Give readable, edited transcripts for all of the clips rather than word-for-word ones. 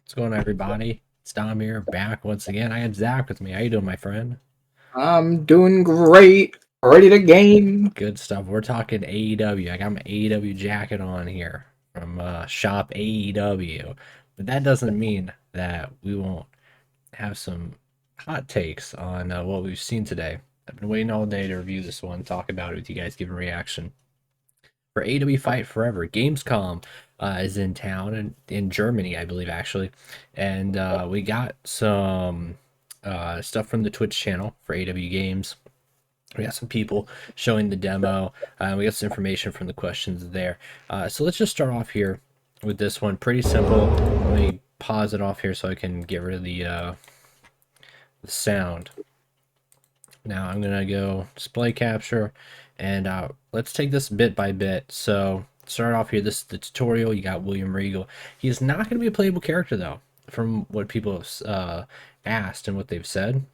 What's going on, everybody? It's Dom here, back once again. I got Zach with me. How you doing, my friend? I'm doing great. Ready to game. Good stuff. We're talking AEW. I got my AEW jacket on here from Shop AEW. But that doesn't mean that we won't have some hot takes on what we've seen today. I've been waiting all day to review this one, talk about it with you guys, give a reaction. For AEW Fight Forever, Gamescom is in town and in Germany, I believe, actually. And we got some stuff from the Twitch channel for AEW Games. We got some people showing the demo. We got some information from the questions there. So let's just start off here with this one. Pretty simple. Let me pause it off here so I can get rid of the sound. Now I'm gonna go display capture, and let's take this bit by bit. So start off here. This is the tutorial. You got William Regal. He's not going to be a playable character though, from what people have asked and what they've said,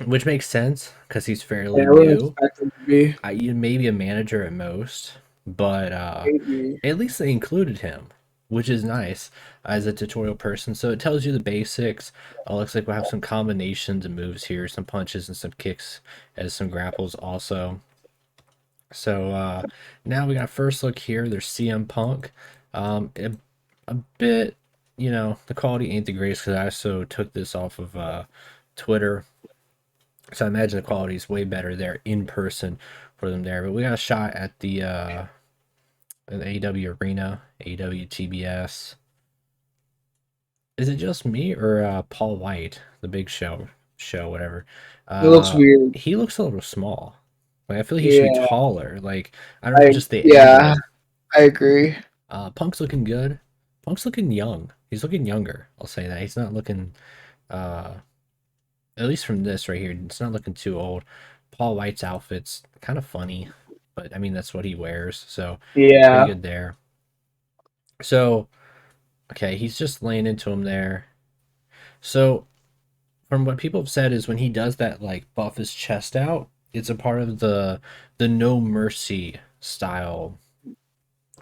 which makes sense because he's fairly Yeah, I wouldn't new. expect him to be. Maybe a manager at most, but Maybe. at least they included him, which is nice as a tutorial person. So it tells you the basics. Looks like we'll have some combinations and moves here, some punches and some kicks, as some grapples also. So now we got first look here. There's CM Punk. A bit, the quality ain't the greatest because I also took this off of Twitter. So I imagine the quality is way better there in person for them there. But we got a shot at the AEW Arena, AEW TBS. Is it just me or Paul White, the Big Show, whatever? It looks weird. He looks a little small. Like I feel like he should be Yeah. taller. Like I don't know if it's just the Yeah, angle. I agree. Punk's looking good. Punk's looking young. He's looking younger. I'll say that. He's not looking uh at least from this right here, it's not looking too old. Paul White's outfit's kind of funny, but I mean that's what he wears, so pretty Yeah. good there. So okay, he's just laying into him there. So from what people have said is when he does that like buff his chest out, it's a part of the no mercy style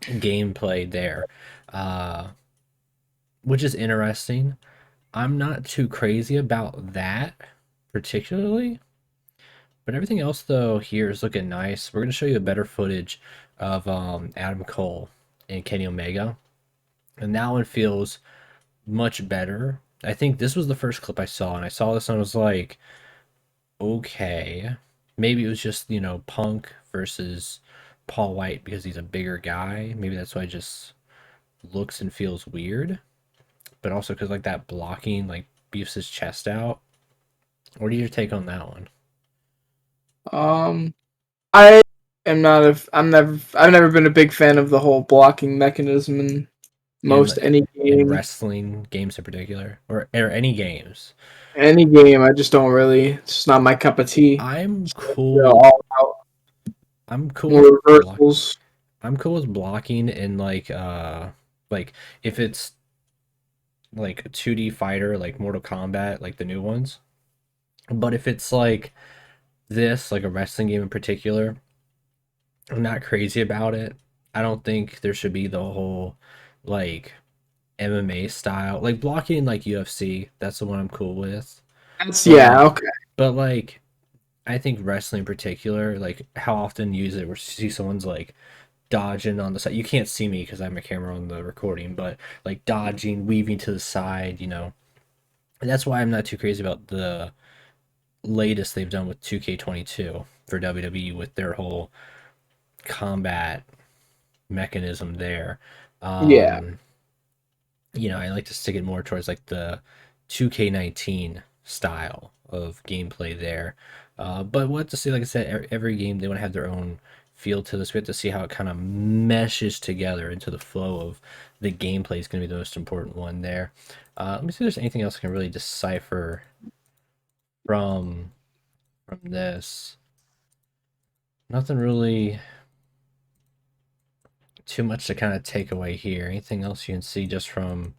gameplay there. Uh which is interesting. I'm not too crazy about that particularly, but everything else though here is looking nice. We're gonna show you a better footage of Adam Cole and Kenny Omega, and that one feels much better. I think this was the first clip I saw, and I saw this and I was like, okay, maybe it was just Punk versus Paul White because he's a bigger guy. Maybe that's why it just looks and feels weird, but also because like that blocking like beefs his chest out. What are your take on that one? Um, I am not a. I've never been a big fan of the whole blocking mechanism in In most any in game. wrestling games in particular, or any games. Any game, I just don't really. It's just not my cup of tea. I'm Just cool. all out, I'm cool with more reversals. I'm cool with blocking in like if it's like a 2D fighter like Mortal Kombat, like the new ones. But if it's like this, like a wrestling game in particular, I'm not crazy about it. I don't think there should be the whole like MMA style, like blocking like UFC. That's the one I'm cool with. That's yeah. But Okay. but like I think wrestling in particular, like how often use it where you see someone's like dodging on the side. You can't see me because I have my camera on the recording, but like dodging, weaving to the side. And that's why I'm not too crazy about the latest they've done with 2K22 for WWE with their whole combat mechanism there. Yeah. Um, I like to stick it more towards like the 2K19 style of gameplay there. But we'll have to see, like I said, every game they want to have their own feel to this. We have to see how it kind of meshes together into the flow of the gameplay is going to be the most important one there. Let me see if there's anything else I can really decipher from this. Nothing really too much to kind of take away here. Anything else you can see just from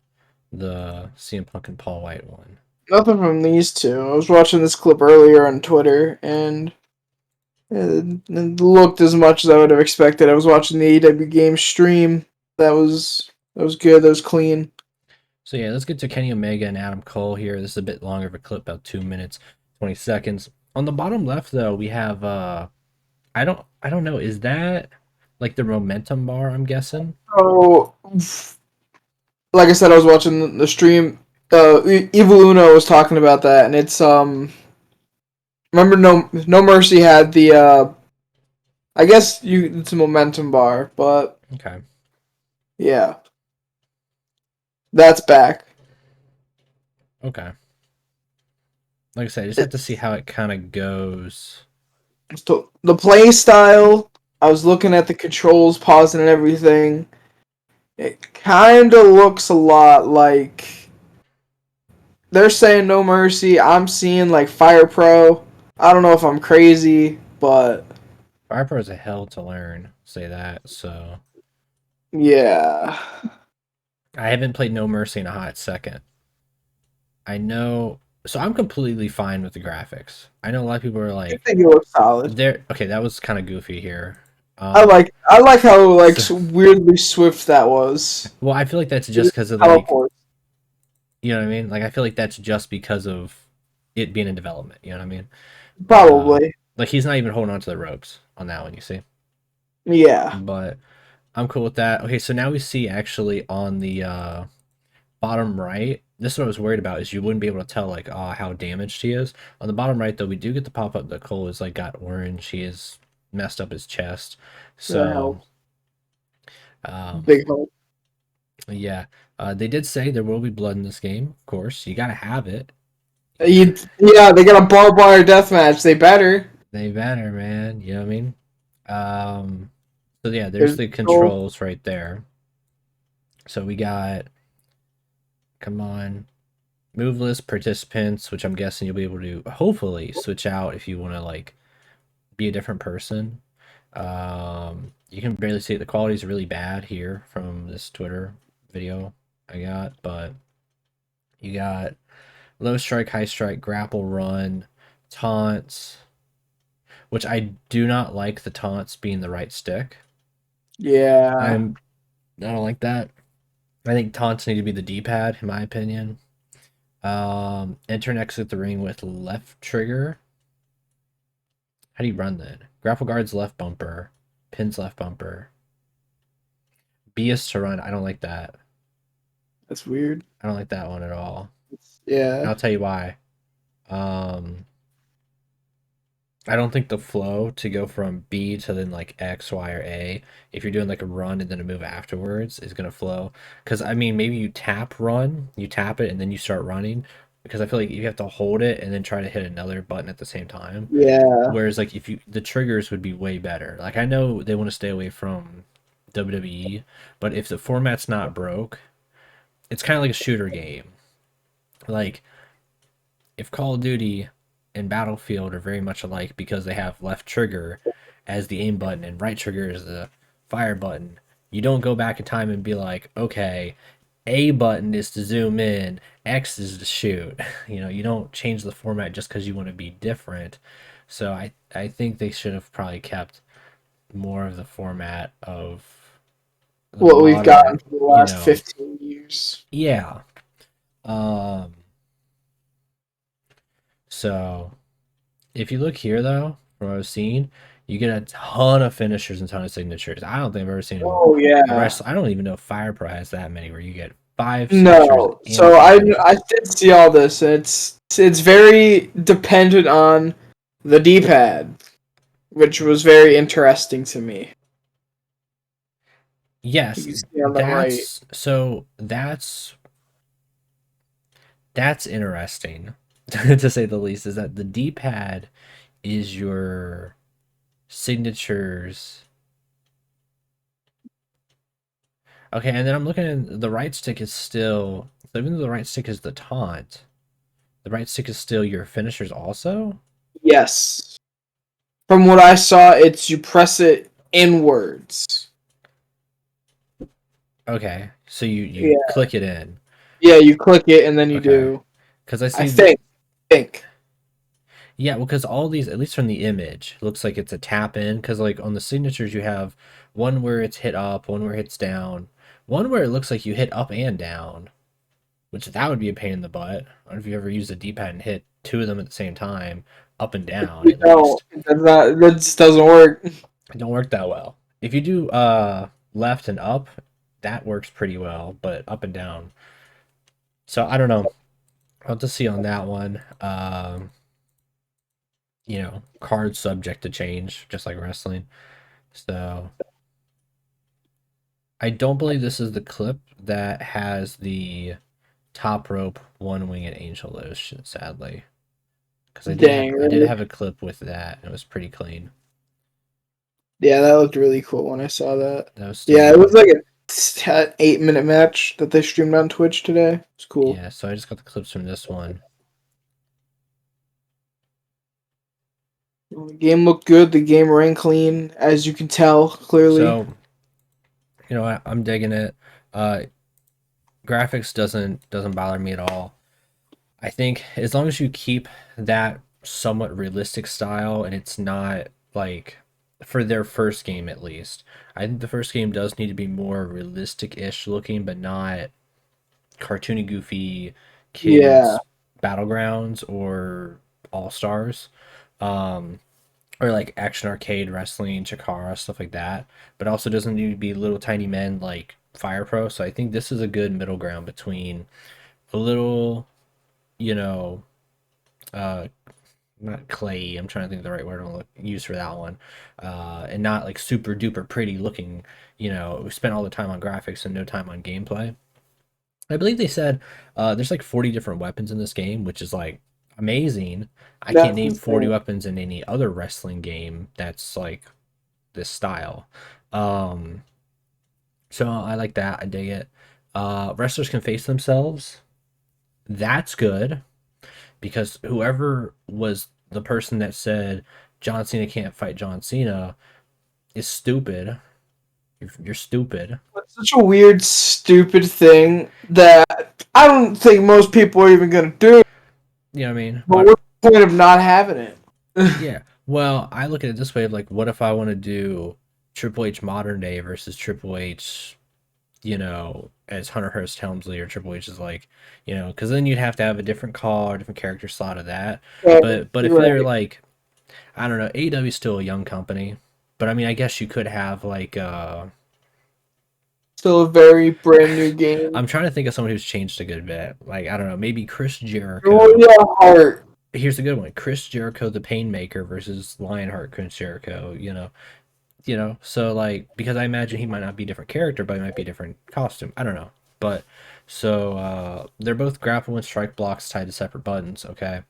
the CM Punk and Paul White one? Nothing from these two. I was watching this clip earlier on Twitter, and it looked as much as I would have expected. I was watching the AEW game stream. That was good. That was clean. So yeah, let's get to Kenny Omega and Adam Cole here. This is a bit longer of a clip, about 2 minutes, 20 seconds. On the bottom left though, we have I don't know, is that like the momentum bar, I'm guessing? So, like I said, I was watching the stream. Evil Uno was talking about that, and it's remember No Mercy had the I guess it's a momentum bar, but Okay. yeah, that's back. Okay. Like I said, I just have to see It's, how it kind of goes. so the play style, I was looking at the controls, pausing and everything. It kind of looks a lot like they're saying No Mercy. I'm seeing like Fire Pro. I don't know if I'm crazy, but Fire Pro is a hell to learn, say that. So yeah. I haven't played No Mercy in a hot second. I know, so I'm completely fine with the graphics. I know a lot of people are I like, think it looks solid. they're okay. That was kind of goofy here. I like how like So weirdly swift that was. well, I feel like that's just because of like, Teleport. you know what I mean. Like I feel like that's just because of it being in development. You know what I mean? Uh, Probably. like he's not even holding on to the ropes on that one. You see, Yeah. but I'm cool with that. Okay, so now we see actually on the bottom right. This is what I was worried about is you wouldn't be able to tell like how damaged he is. On the bottom right though, we do get the pop up that Cole is like got orange. He is messed up his chest. That So helps. um Big help. yeah. They did say there will be blood in this game, of course. You gotta have it. Yeah, they got a barbed wire death match. They better. They better, man. You know what I mean? So yeah, there's There's the no. controls right there. So we got, come on, moveless participants, which I'm guessing you'll be able to hopefully switch out if you want to like be a different person. You can barely see it. The quality is really bad here from this Twitter video I got, but you got low strike, high strike, grapple run, taunts, which I do not like the taunts being the right stick. Yeah. I'm I don't like that. I think taunts need to be the D-pad, in my opinion. Enter and exit the ring with left trigger. How do you run that? Grapple guard's left bumper, pin's left bumper. B is to run. I don't like that. That's weird. I don't like that one at all. And Yeah. I'll tell you why. Um, I don't think the flow to go from B to then like X, Y, or A, if you're doing like a run and then a move afterwards, is gonna flow. Because I mean, maybe you tap run, you tap it, and then you start running. Because I feel like you have to hold it and then try to hit another button at the same time. Yeah. Whereas like if you the triggers would be way better. Like I know they want to stay away from WWE, but if the format's not broke, it's kind of like a shooter game. Like if Call of Duty and Battlefield are very much alike because they have left trigger as the aim button and right trigger is the fire button, you don't go back in time and be like, okay, A button is to zoom in, X is to shoot. You know, you don't change the format just because you want to be different. So I think they should have probably kept more of the format of the What we've gotten modern, for the you last know, 15 years. yeah. Um, so if you look here, though, from what I've seen, you get a ton of finishers and ton of signatures. I don't think I've ever seen Oh a yeah. wrestler. I don't even know if Fire Pro has that many where you get 5 signatures No. and a So ton of I finishers. did see all this. It's very dependent on the D-pad, which was very interesting to me. You Yes, can see on the right. that's interesting to say the least. Is that the D pad is your signatures. Okay, and then I'm looking at the right stick is still, so even though the right stick is the taunt, the right stick is still your finishers also? Yes. From what I saw, it's you press it inwards. Okay, so you Yeah. click it in. Yeah, you click it and then you Okay, do. because I I see, think. yeah, well, because all these, at least from the image, looks like it's a tap in. Because like on the signatures, you have one where it's hit up, one where it's down, one where it looks like you hit up and down. which that would be a pain in the butt. I don't know if you ever used a D-pad and hit two of them at the same time, up and down at No, least. that just doesn't work. It don't work that well. If you do left and up, that works pretty well, but up and down. So I don't know. I'll have to see on that one. Cards subject to change, just like wrestling. So I don't believe this is the clip that has the top rope one winged angel lotion, sadly. Because Dang, I did really? have a clip with that. And it was pretty clean. Yeah, that looked really cool when I saw that. That was still Yeah, it was good. like a 8-minute match that they streamed on Twitch today. It's cool. Yeah, so I just got the clips from this one. The game looked good. The game ran clean, as you can tell clearly. So, I'm digging it. Uh graphics doesn't bother me at all. I think as long as you keep that somewhat realistic style and it's not like for their first game at least. I think the first game does need to be more realistic-ish looking, but not cartoony, goofy Yeah, kids battlegrounds or all stars, or like action arcade wrestling, Chikara stuff like that. But also doesn't need to be little tiny men like Fire Pro. So I think this is a good middle ground between a little, you know, uh, not clay. I'm trying to think of the right word to use for that one, and not like super duper pretty looking. We spent all the time on graphics and no time on gameplay. I believe they said there's like 40 different weapons in this game, which is like amazing. I can't that's name 40 insane. weapons in any other wrestling game that's like this style. Um, so I like that. I dig it. Wrestlers can face themselves. That's good because whoever was the person that said John Cena can't fight John Cena is stupid. You're stupid. It's such a weird, stupid thing that I don't think most people are even gonna do. You know what I mean? But what's the point of not having it? Yeah. Well, I look at it this way of like, what if I want to do Triple H modern day versus Triple H, as Hunter Hearst Helmsley, or Triple H is like, because then you'd have to have a different call or different character slot of that. But if they're Right. like, I don't know, AEW is still a young company, but I mean, I guess you could have like, Still a very brand new game. I'm trying to think of someone who's changed a good bit. Like, I don't know, maybe Chris Jericho. Julia Hart. Here's a good one: Chris Jericho, the Painmaker versus Lionheart Chris Jericho. So like, because I imagine he might not be a different character, but he might be a different costume. I don't know. But so they're both grapple and strike blocks tied to separate buttons. Okay.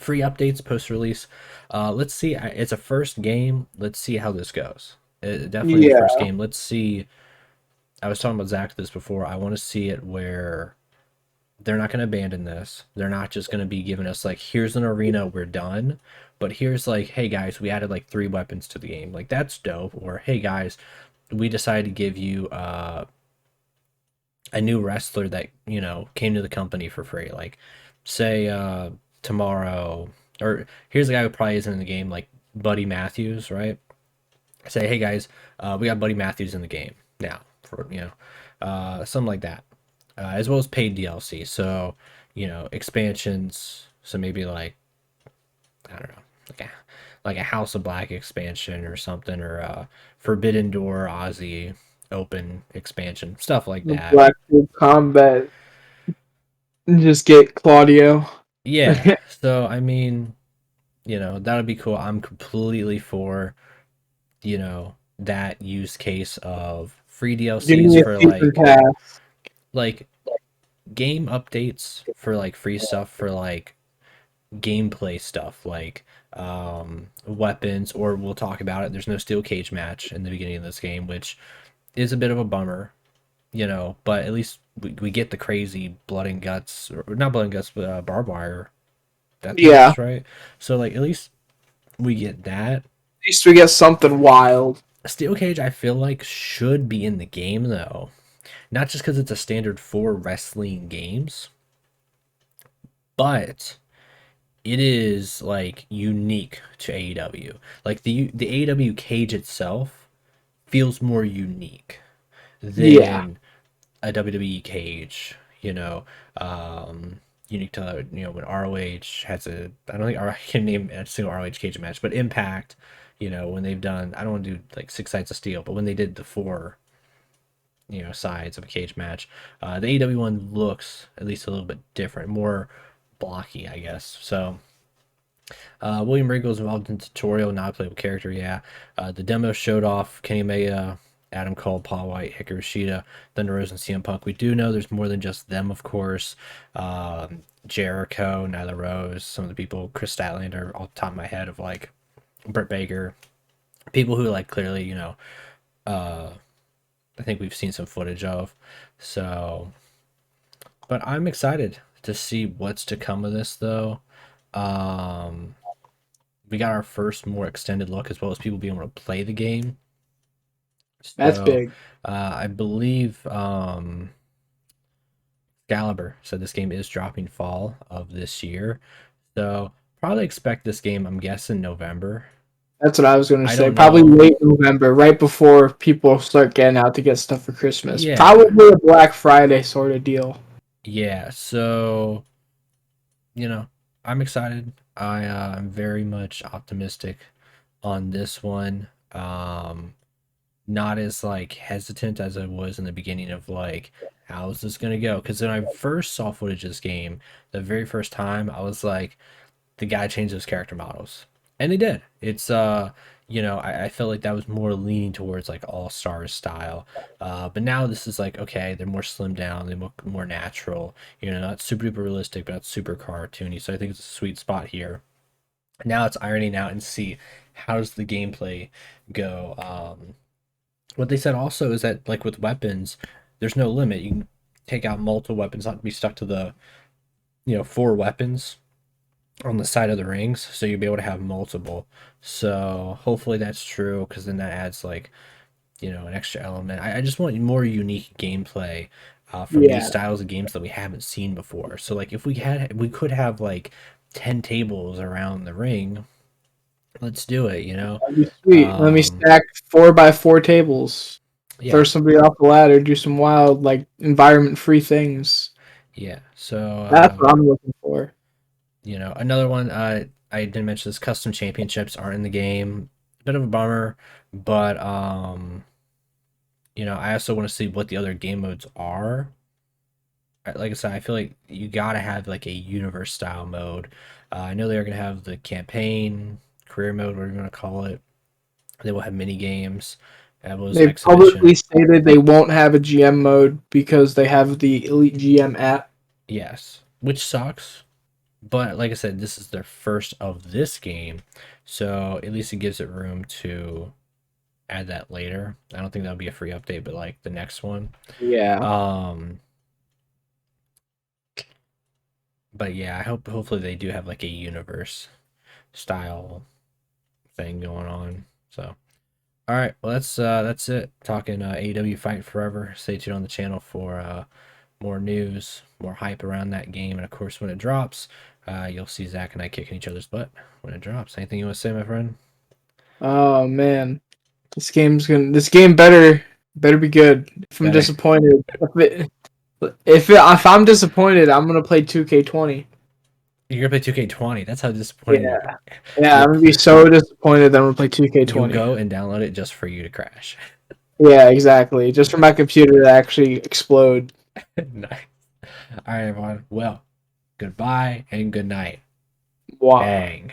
Free updates post release. Let's see. It's a first game. Let's see how this goes. Definitely the Yeah. first game. Let's see. I was talking about Zach this before. I want to see it where they're not going to abandon this. They're not just going to be giving us like, here's an arena, we're done. But here's like, hey guys, we added like 3 weapons to the game. Like, that's dope. Or hey guys, we decided to give you a new wrestler that came to the company for free. Like, say tomorrow, or here's a guy who probably isn't in the game, like Buddy Matthews, right? Say, hey guys, we got Buddy Matthews in the game now, for something like that, as well as paid DLC. So expansions. So maybe like, I don't know, like a House of Black expansion or something, or Forbidden Door Aussie Open expansion, stuff like The that. Blackpool Combat. Just get Claudio. Yeah. So I mean, that would be cool. I'm completely for that use case of free Give DLCs me a for season like pass. like game updates for like free stuff for like gameplay stuff like weapons, or we'll talk about it. There's no steel cage match in the beginning of this game, which is a bit of a bummer, but at least we get the crazy blood and guts, or not blood and guts, but barbed wire death Yeah. matches, right? So like at least we get that. At least we get something wild. Steel cage, I feel like, should be in the game though, not just because it's a standard for wrestling games, but it is like unique to AEW. Like the AEW cage itself feels more unique Yeah. than a WWE cage. unique to when ROH has a I don't think I can name a single ROH cage match, but Impact, when they've done I don't want to do like 6 sides of steel, but when they did the four sides of a cage match, the AEW one looks at least a little bit different, more blocky, I guess. So William Regal is involved in the tutorial, not a playable character. Yeah, the demo showed off Kenny Omega, Adam Cole, Paul White, Hikaru Shida, Thunder Rosa, and CM Punk. We do know there's more than just them, of course. Jericho, Nyla Rose, some of the people, Chris Statlander, off the top of my head, of like Britt Baker, people who like clearly, I think we've seen some footage of. So, but I'm excited to see what's to come of this, though. Um, we got our first more extended look, as well as people being able to play the game. That's So big. I believe Gallagher said this game is dropping fall of this year. So probably expect this game, I'm guessing November. That's what I was gonna I say. don't Probably know. late November, right before people start getting out to get stuff for Christmas. Yeah. Probably a Black Friday sort of deal. Yeah. So, I'm excited. I'm very much optimistic on this one. Not as like hesitant as I was in the beginning of like, how is this gonna go? Because when I first saw footage of this game, the very first time, I was like, the guy changed his character models, and they did. It's I felt like that was more leaning towards like all stars style, but now this is like, okay, they're more slimmed down, they look more natural, not super duper realistic, but not super cartoony. So I think it's a sweet spot here. Now it's ironing out and see how does the gameplay go. What they said also is that like with weapons, there's no limit. You can take out multiple weapons, not be stuck to the 4 weapons on the side of the rings, so you'll be able to have multiple. So hopefully that's true, because then that adds like an extra element. I just want more unique gameplay from these Yeah, styles of games that we haven't seen before. So like if we could have like 10 tables around the ring, let's do it. that'd be sweet. Let me Um, stack 4x4 tables. Throw yeah, somebody off the ladder. Do some wild, like, environment-free things. yeah. So That's what I'm looking for. another one, I didn't mention this, custom championships aren't in the game. Bit of a bummer, but I also want to see what the other game modes are. Like I said, I feel like you gotta have like a universe style mode. I know they're gonna have the campaign, career mode, whatever you want to call it. They will have mini games. That was They've publicly exhibition. stated they won't have a GM mode because they have the Elite GM app. Yes, which sucks. But like I said, this is their first of this game, so at least it gives it room to add that later. I don't think that'll be a free update, but like the next one. Yeah. Um, but yeah, hopefully they do have like a universe style thing going on. So all right, well that's it. Talking AEW Fight Forever. Stay tuned on the channel for more news, more hype around that game, and of course when it drops, you'll see Zach and I kicking each other's butt when it drops. Anything you want to say, my friend? Oh man, this game better be good. If I'm Better. disappointed, if I'm disappointed, I'm gonna play 2K20. You're gonna play 2K20. That's how disappointed Yeah, yeah, I'm you'll gonna be so disappointed that I'm gonna play you'll 2K20. go and download it just for you to crash. Yeah, exactly. Just for my computer to actually explode. Nice. All right, everyone. Well, goodbye and good night. Wow. Bang.